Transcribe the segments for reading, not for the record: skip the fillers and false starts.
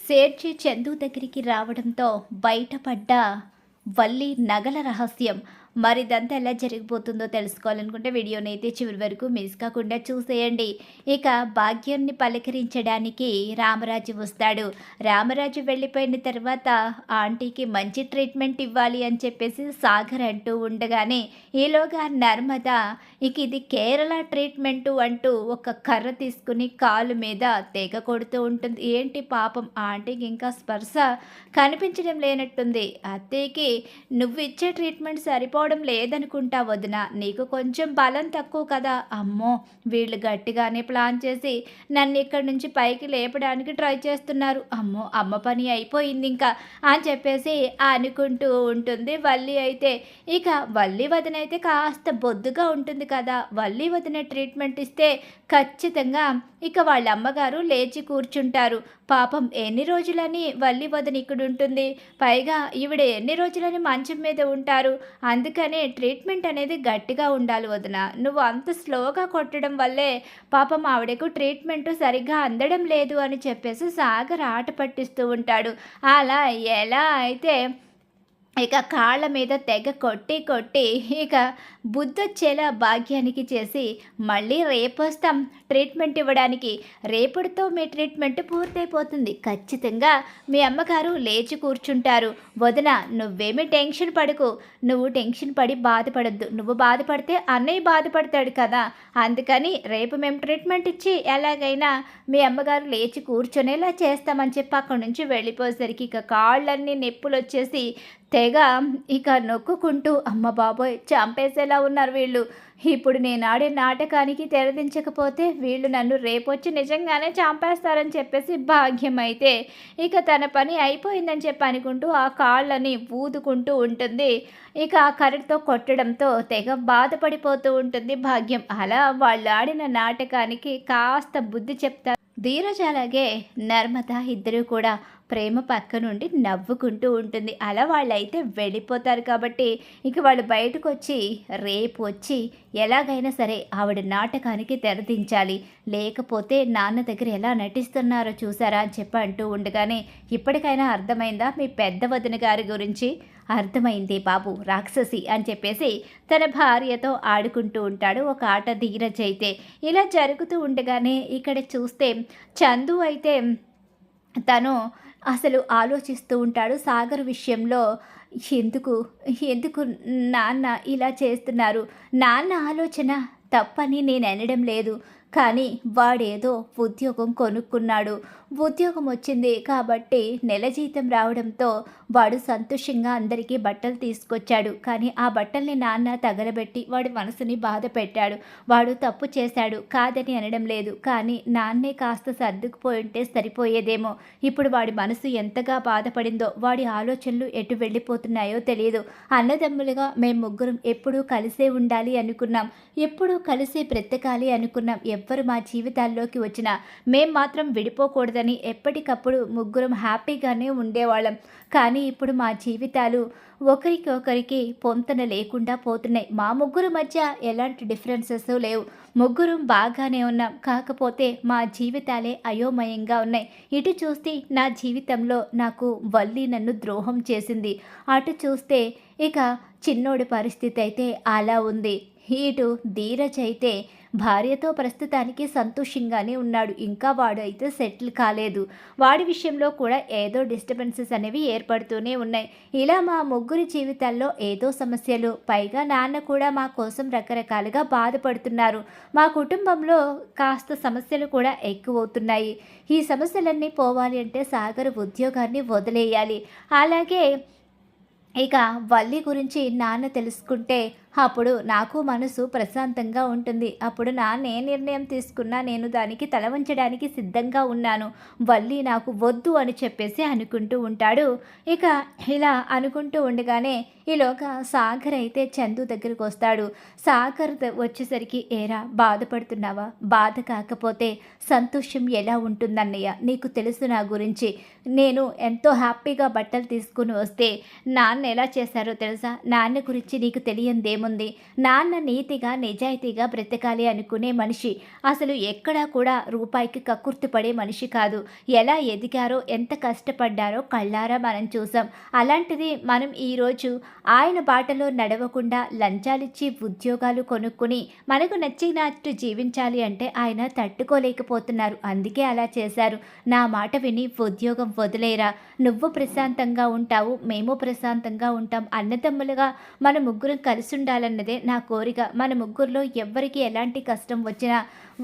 సేర్చి చందు దగ్గరికి రావడంతో బయటపడ్డ వల్లి నగల రహస్యం. మరిదంతా ఎలా జరిగిపోతుందో తెలుసుకోవాలనుకుంటే వీడియోని అయితే చివరి వరకు మిస్ కాకుండా చూసేయండి. ఇక భాగ్యాన్ని పలకరించడానికి రామరాజు వస్తాడు. రామరాజు వెళ్ళిపోయిన తర్వాత ఆంటీకి మంచి ట్రీట్మెంట్ ఇవ్వాలి అని చెప్పేసి సాగర్ అంటూ ఉండగానే ఈలోగా నర్మద ఇక ఇది కేరళ ట్రీట్మెంటు అంటూ ఒక కర్ర తీసుకుని కాలు మీద తెగ కొడుతూ ఉంటుంది. ఏంటి పాపం ఆంటీకి ఇంకా స్పర్శ కనిపించడం లేనట్టుంది. అత్తయ్యకి నువ్వు ఇచ్చే ట్రీట్మెంట్ సరిపోవడం లేదనుకుంటా వదిన, నీకు కొంచెం బలం తక్కువ కదా. అమ్మో, వీళ్ళు గట్టిగానే ప్లాన్ చేసి నన్ను ఇక్కడి నుంచి పైకి లేపడానికి ట్రై చేస్తున్నారు. అమ్మో, అమ్మ పని అయిపోయింది ఇంకా అని చెప్పేసి అనుకుంటూ ఉంటుంది వల్లి అయితే. ఇక వల్లి వదిన అయితే కాస్త బొద్దుగా ఉంటుంది కదా, వల్లి వదిన ట్రీట్మెంట్ ఇస్తే ఖచ్చితంగా ఇక వాళ్ళ అమ్మగారు లేచి కూర్చుంటారు. పాపం ఎన్ని రోజులని వల్లి వదిన ఇక్కడ ఉంటుంది, పైగా ఈవిడ ఎన్ని రోజులని మంచం మీద ఉంటారు. అందుకనే ట్రీట్మెంట్ అనేది గట్టిగా ఉండాలి వదిన, నువ్వు అంత స్లోగా కొట్టడం వల్లే పాపం ఆవిడకు ట్రీట్మెంట్ సరిగ్గా అందడం లేదు అని చెప్పేసి సాగర్ ఆట పట్టిస్తూ ఉంటాడు. అలా ఎలా అయితే ఇక కాళ్ళ మీద తెగ కొట్టి కొట్టి ఇక బుద్ధొచ్చేలా భాగ్యానికి చేసి మళ్ళీ రేపొస్తాం ట్రీట్మెంట్ ఇవ్వడానికి, రేపటితో మీ ట్రీట్మెంట్ పూర్తయిపోతుంది, ఖచ్చితంగా మీ అమ్మగారు లేచి కూర్చుంటారు. వదిన నువ్వేమీ టెన్షన్ పడకు, నువ్వు టెన్షన్ పడి బాధపడద్దు, నువ్వు బాధపడితే అన్నయ్య బాధపడతాడు కదా, అందుకని రేపు మేము ట్రీట్మెంట్ ఇచ్చి ఎలాగైనా మీ అమ్మగారు లేచి కూర్చొనేలా చేస్తామని చెప్పి అక్కడి నుంచి వెళ్ళిపోయేసరికి ఇక కాళ్ళన్నీ నొప్పులు వచ్చేసి తెగ ఇక నొక్కుకుంటూ అమ్మ బాబోయ్ చంపేసేలా ఉన్నారు వీళ్ళు, ఇప్పుడు నేను ఆడే నాటకానికి తెరదించకపోతే వీళ్ళు నన్ను రేపొచ్చి నిజంగానే చంపేస్తారని చెప్పేసి భాగ్యం అయితే ఇక తన పని అయిపోయిందని చెప్పి అనుకుంటూ ఆ కాళ్ళని ఊదుకుంటూ ఉంటుంది. ఇక ఆ కరెంట్తో కొట్టడంతో తెగ బాధపడిపోతూ ఉంటుంది భాగ్యం. అలా వాళ్ళు ఆడిన నాటకానికి కాస్త బుద్ధి చెప్తారు ధీరజ్ అలాగే నర్మద. ఇద్దరు కూడా ప్రేమ పక్క నుండి నవ్వుకుంటూ ఉంటుంది. అలా వాళ్ళైతే వెళ్ళిపోతారు కాబట్టి ఇక వాళ్ళు బయటకు వచ్చి రేపు వచ్చి ఎలాగైనా సరే ఆవిడ నాటకానికి తెరదించాలి, లేకపోతే నాన్న దగ్గర ఎలా నటిస్తున్నారో చూసారా అని చెప్పి అంటూ ఉండగానే ఇప్పటికైనా అర్థమైందా మీ పెద్ద వదిన గారి గురించి? అర్థమైంది బాబు, రాక్షసి అని చెప్పేసి తన భార్యతో ఆడుకుంటూ ఉంటాడు ఒక ఆట ధీరజ్ అయితే. ఇలా జరుగుతూ ఉండగానే ఇక్కడ చూస్తే చందు అయితే తను అసలు ఆలోచిస్తూ ఉంటాడు సాగర్ విషయంలో. ఎందుకు ఎందుకు నాన్న ఇలా చేస్తున్నారు, నాన్న ఆలోచన తప్పని నేను అనడం లేదు, కానీ వాడేదో ఉద్యోగం కొనుక్కున్నాడు, ఉద్యోగం వచ్చింది కాబట్టి నెల జీతం రావడంతో వాడు సంతోషంగా అందరికీ బట్టలు తీసుకొచ్చాడు. కానీ ఆ బట్టల్ని నాన్న తగలబెట్టి వాడి మనసుని బాధ పెట్టాడు. వాడు తప్పు చేశాడు కాదని అనడం లేదు, కానీ నాన్నే కాస్త సర్దుకుపోయి ఉంటే సరిపోయేదేమో. ఇప్పుడు వాడి మనసు ఎంతగా బాధపడిందో, వాడి ఆలోచనలు ఎటు వెళ్ళిపోతున్నాయో తెలియదు. అన్నదమ్ములుగా మేము ముగ్గురం ఎప్పుడూ కలిసే ఉండాలి అనుకున్నాం, ఎప్పుడూ కలిసే బ్రతకాలి అనుకున్నాం. ఎవ్వరు మా జీవితాల్లోకి వచ్చినా మేం మాత్రం విడిపోకూడదని ఎప్పటికప్పుడు ముగ్గురం హ్యాపీగానే ఉండేవాళ్ళం. కానీ ఇప్పుడు మా జీవితాలు ఒకరికి పొంతన లేకుండా పోతున్నాయి. మా ముగ్గురు మధ్య ఎలాంటి డిఫరెన్సెస్ లేవు, ముగ్గురం బాగానే ఉన్నాం, కాకపోతే మా జీవితాలే అయోమయంగా ఉన్నాయి. ఇటు చూస్తే నా జీవితంలో నాకు వల్లి నన్ను ద్రోహం చేసింది, అటు చూస్తే ఇక చిన్నోడి పరిస్థితి అయితే అలా ఉంది. ఇటు ధీరజ్ అయితే భార్యతో ప్రస్తుతానికి సంతోషంగానే ఉన్నాడు, ఇంకా వాడు అయితే సెటిల్ కాలేదు. వాడి విషయంలో కూడా ఏదో డిస్టర్బెన్సెస్ అనేవి ఏర్పడుతూనే ఉన్నాయి. ఇలా మా ముగ్గురి జీవితాల్లో ఏదో సమస్యలు, పైగా నాన్న కూడా మా కోసం రకరకాలుగా బాధపడుతున్నారు. మా కుటుంబంలో కాస్త సమస్యలు కూడా ఎక్కువవుతున్నాయి. ఈ సమస్యలన్నీ పోవాలి అంటే సాగర్ ఉద్యోగాన్ని వదిలేయాలి. అలాగే ఇక వల్లి గురించి నాన్న తెలుసుకుంటే అప్పుడు నాకు మనసు ప్రశాంతంగా ఉంటుంది. అప్పుడు నాన్న ఏ నిర్ణయం తీసుకున్నా నేను దానికి తల వంచడానికి సిద్ధంగా ఉన్నాను. వల్లి నాకు వద్దు అని చెప్పేసి అనుకుంటూ ఉంటాడు. ఇక ఇలా అనుకుంటూ ఉండగానే ఈలోగా సాగర్ అయితే చందు దగ్గరికి వస్తాడు. సాగర్ వచ్చేసరికి ఏరా బాధపడుతున్నావా? బాధ కాకపోతే సంతోషం ఎలా ఉంటుందన్నయ్య, నీకు తెలుసు నా గురించి. నేను ఎంతో హ్యాపీగా బట్టలు తీసుకుని వస్తే నాన్న ఎలా చేశారో తెలుసా? నాన్న గురించి నీకు తెలియందేమో. ఏముంది. నాన్న నీతిగా నిజాయితీగా బ్రతకాలి అనుకునే మనిషి. అసలు ఎక్కడా కూడా రూపాయికి కక్కుర్తిపడే మనిషి కాదు. ఎలా ఎదిగారో ఎంత కష్టపడ్డారో కళ్ళారా మనం చూసాం. అలాంటిది మనం ఈరోజు ఆయన బాటలో నడవకుండా లంచాలిచ్చి ఉద్యోగాలు కొనుక్కొని మనకు నచ్చినట్టు జీవించాలి అంటే ఆయన తట్టుకోలేకపోతున్నారు. అందుకే అలా చేశారు. నా మాట విని ఉద్యోగం వదిలేరా, నువ్వు ప్రశాంతంగా ఉంటావు, మేము ప్రశాంతంగా ఉంటాం, అన్నదమ్ములుగా మన ముగ్గురం కలిసి ఉండాలన్నదే నా కోరిక. మన ముగ్గురిలో ఎవ్వరికి ఎలాంటి కష్టం వచ్చినా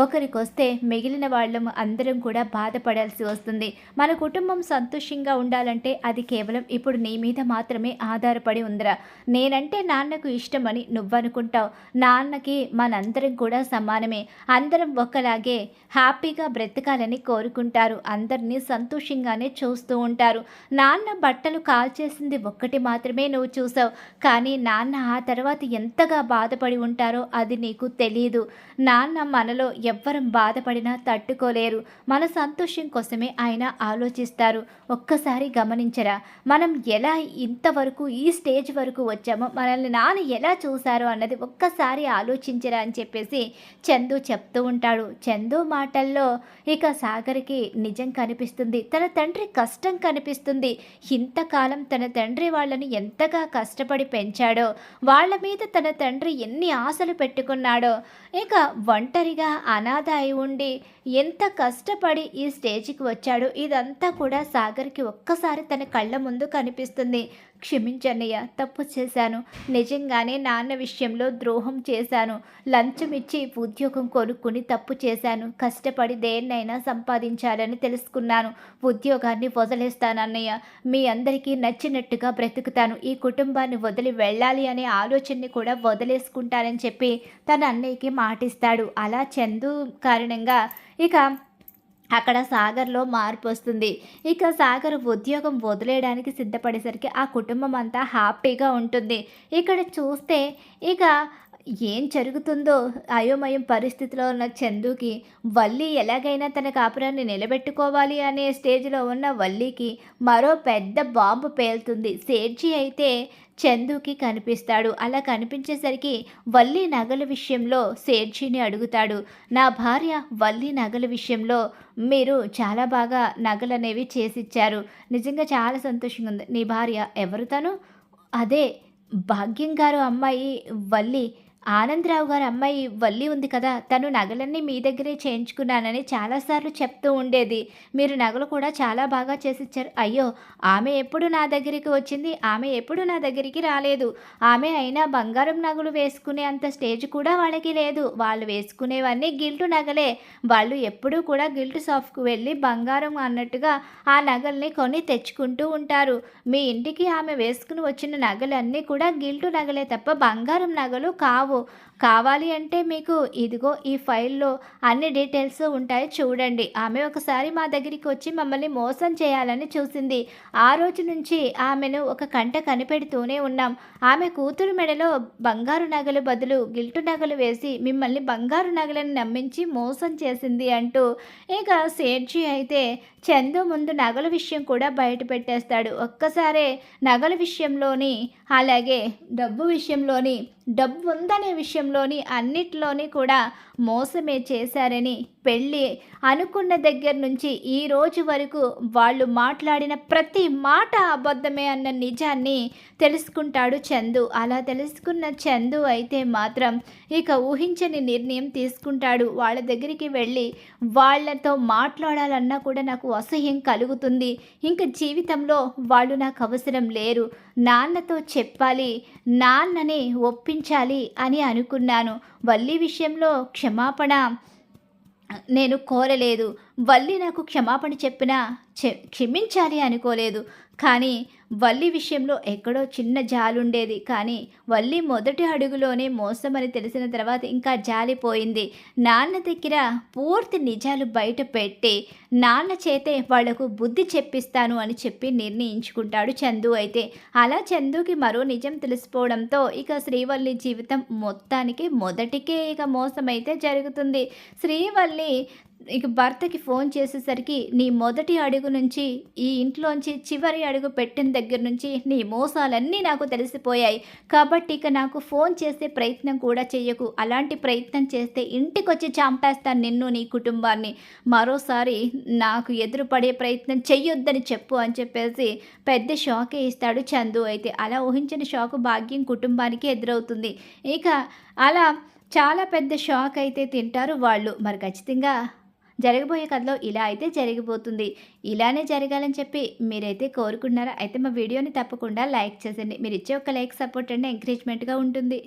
ఒకరికొస్తే మిగిలిన వాళ్ళం అందరం కూడా బాధపడాల్సి వస్తుంది. మన కుటుంబం సంతోషంగా ఉండాలంటే అది కేవలం ఇప్పుడు నీ మీద మాత్రమే ఆధారపడి ఉందిరా. నేనంటే నాన్నకు ఇష్టమని నువ్వనుకుంటావు. నాన్నకి మనందరం కూడా సమానమే. అందరం ఒకలాగే హ్యాపీగా బ్రతకాలని కోరుకుంటారు. అందరినీ సంతోషంగానే చూస్తూ ఉంటారు. నాన్న బట్టలు కాల్చేసింది ఒక్కటి మాత్రమే నువ్వు చూసావు. కానీ నాన్న ఆ తర్వాత ఎంతగా బాధపడి ఉంటారో అది నీకు తెలియదు. నాన్న మనలో ఎవ్వరం బాధపడినా తట్టుకోలేరు. మన సంతోషం కోసమే ఆయన ఆలోచిస్తారు. ఒక్కసారి గమనించరా, మనం ఎలా ఇంతవరకు ఈ స్టేజ్ వరకు వచ్చామో, మనల్ని నాన్న ఎలా చూశారో అన్నది ఒక్కసారి ఆలోచించరా అని చెప్పేసి చందు చెప్తూ ఉంటాడు. చందు మాటల్లో ఇక సాగర్కి నిజం కనిపిస్తుంది. తన తండ్రి కష్టం కనిపిస్తుంది. ఇంతకాలం తన తండ్రి వాళ్ళని ఎంతగా కష్టపడి పెంచాడో, వాళ్ళ మీద తన తండ్రి ఎన్ని ఆశలు పెట్టుకున్నాడో, ఇక ఒంటరిగా అనాథ అయి ఉండి ఎంత కష్టపడి ఈ స్టేజ్కి వచ్చాడో ఇదంతా కూడా సాగర్కి ఒక్కసారి తన కళ్ళ ముందు కనిపిస్తుంది. క్షమించన్నయ్య, తప్పు చేశాను. నిజంగానే నాన్న విషయంలో ద్రోహం చేశాను. లంచం ఇచ్చి ఉద్యోగం కొనుక్కుని తప్పు చేశాను. కష్టపడి దేన్నైనా సంపాదించాలని తెలుసుకున్నాను. ఉద్యోగాన్ని వదిలేస్తానన్నయ్య. మీ అందరికీ నచ్చినట్టుగా బ్రతుకుతాను. ఈ కుటుంబాన్ని వదిలి వెళ్ళాలి అనే ఆలోచనని కూడా వదిలేసుకుంటానని చెప్పి తన అన్నయ్యకి మాటిస్తాడు. అలా చందు కారణంగా ఇక అక్కడ సాగర్లో మార్పు వస్తుంది. ఇక సాగర్ ఉద్యోగం వదిలేయడానికి సిద్ధపడేసరికి ఆ కుటుంబం అంతా హ్యాపీగా ఉంటుంది. ఇక్కడ చూస్తే ఇక ఏం జరుగుతుందో అయోమయం పరిస్థితిలో ఉన్న చందుకి, వల్లి ఎలాగైనా తన కాపురాన్ని నిలబెట్టుకోవాలి అనే స్టేజ్లో ఉన్న వల్లికి మరో పెద్ద బాంబు పేలుతుంది. సేఠ్జీ అయితే చందుకి కనిపిస్తాడు. అలా కనిపించేసరికి వల్లి నగల విషయంలో సేఠ్జీని అడుగుతాడు. నా భార్య వల్లి నగల విషయంలో మీరు చాలా బాగా నగలనేవి చేసిచ్చారు. నిజంగా చాలా సంతోషంగా ఉంది. నీ భార్య ఎవరు తను? అదే భాగ్యం గారు అమ్మాయి వల్లి. ఆనందరావు గారి అమ్మాయి వల్లి ఉంది కదా, తను నగలన్నీ మీ దగ్గరే చేయించుకున్నానని చాలాసార్లు చెప్తూ ఉండేది. మీరు నగలు కూడా చాలా బాగా చేసిచ్చారు. అయ్యో, ఆమె ఎప్పుడు నా దగ్గరికి వచ్చింది? ఆమె ఎప్పుడు నా దగ్గరికి రాలేదు. ఆమె అయినా బంగారం నగలు వేసుకునే అంత స్టేజ్ కూడా వాళ్ళకి లేదు. వాళ్ళు వేసుకునేవన్నీ గిల్టు నగలే. వాళ్ళు ఎప్పుడూ కూడా గిల్టు షాప్కి వెళ్ళి బంగారం అన్నట్టుగా ఆ నగల్ని కొని తెచ్చుకుంటూ ఉంటారు. మీ ఇంటికి ఆమె వేసుకుని వచ్చిన నగలన్నీ కూడా గిల్టు నగలే తప్ప బంగారం నగలు కావు. కావాలి అంటే మీకు ఇదిగో ఈ ఫైల్లో అన్ని డీటెయిల్స్ ఉంటాయి చూడండి. ఆమె ఒకసారి మా దగ్గరికి వచ్చి మమ్మల్ని మోసం చేయాలని చూసింది. ఆ రోజు నుంచి ఆమెను ఒక కంట కనిపెడుతూనే ఉన్నాం. ఆమె కూతురు మెడలో బంగారు నగలు బదులు గిల్టు నగలు వేసి మిమ్మల్ని బంగారు నగలను నమ్మించి మోసం చేసింది అంటూ ఇక సేఠ్జీ అయితే చందు ముందు నగల విషయం కూడా బయట పెట్టేస్తాడు. ఒక్కసారే నగల విషయంలోని, అలాగే డబ్బు విషయంలోని, డబ్బు ఉందనే విషయంలోని అన్నిట్లోని కూడా మోసమే చేశారని, పెళ్ళి అనుకున్న దగ్గర నుంచి ఈ రోజు వరకు వాళ్ళు మాట్లాడిన ప్రతి మాట అబద్ధమే అన్న నిజాన్ని తెలుసుకుంటాడు చందు. అలా తెలుసుకున్న చందు అయితే మాత్రం ఇక ఊహించని నిర్ణయం తీసుకుంటాడు. వాళ్ళ దగ్గరికి వెళ్ళి వాళ్ళతో మాట్లాడాలన్నా కూడా నాకు అసహ్యం కలుగుతుంది. ఇంక జీవితంలో వాళ్ళు నాకు అవసరం లేరు. నాన్నతో చెప్పాలి, నాన్నని ఒప్పించాలి అని అనుకున్నాను. వల్లి విషయంలో క్షమాపణ నేను కోరలేదు. వల్లి నాకు క్షమాపణ చెప్పినా క్షమించాలి అనుకోలేదు. కానీ వల్లి విషయంలో ఎక్కడో చిన్న జాలుండేది. కానీ వల్లి మొదటి అడుగులోనే మోసమని తెలిసిన తర్వాత ఇంకా జాలిపోయింది. నాన్న దగ్గర పూర్తి నిజాలు బయట పెట్టి నాన్న చేతే వాళ్లకు బుద్ధి చెప్పిస్తాను అని చెప్పి నిర్ణయించుకుంటాడు చందు. అయితే అలా చందుకి మరో నిజం తెలిసిపోవడంతో ఇక శ్రీవల్లి జీవితం మొత్తానికి మొదటికే ఇక మోసమైతే జరుగుతుంది. శ్రీవల్లి ఇక భర్తకి ఫోన్ చేసేసరికి నీ మొదటి అడుగు నుంచి ఈ ఇంట్లోంచి చివరి అడుగు పెట్టిన దగ్గర నుంచి నీ మోసాలన్నీ నాకు తెలిసిపోయాయి. కాబట్టి ఇక నాకు ఫోన్ చేసే ప్రయత్నం కూడా చెయ్యకు. అలాంటి ప్రయత్నం చేస్తే ఇంటికొచ్చి చంపేస్తాను నిన్ను, నీ కుటుంబాన్ని. మరోసారి నాకు ఎదురు పడే ప్రయత్నం చెయ్యొద్దని చెప్పు అని చెప్పేసి పెద్ద షాకే ఇస్తాడు చందు అయితే. అలా ఊహించిన షాకు భాగ్యం కుటుంబానికి ఎదురవుతుంది. ఇక అలా చాలా పెద్ద షాక్ అయితే తింటారు వాళ్ళు. మరి ఖచ్చితంగా జరగబోయే కథలో ఇలా అయితే జరిగిపోతుంది. ఇలానే జరగాలని చెప్పి మీరైతే కోరుకుంటున్నారా? అయితే మా వీడియోని తప్పకుండా లైక్ చేసేయండి. మీరిచ్చే ఒక లైక్ సపోర్ట్ అండి ఎంకరేజ్‌మెంట్‌గా ఉంటుంది.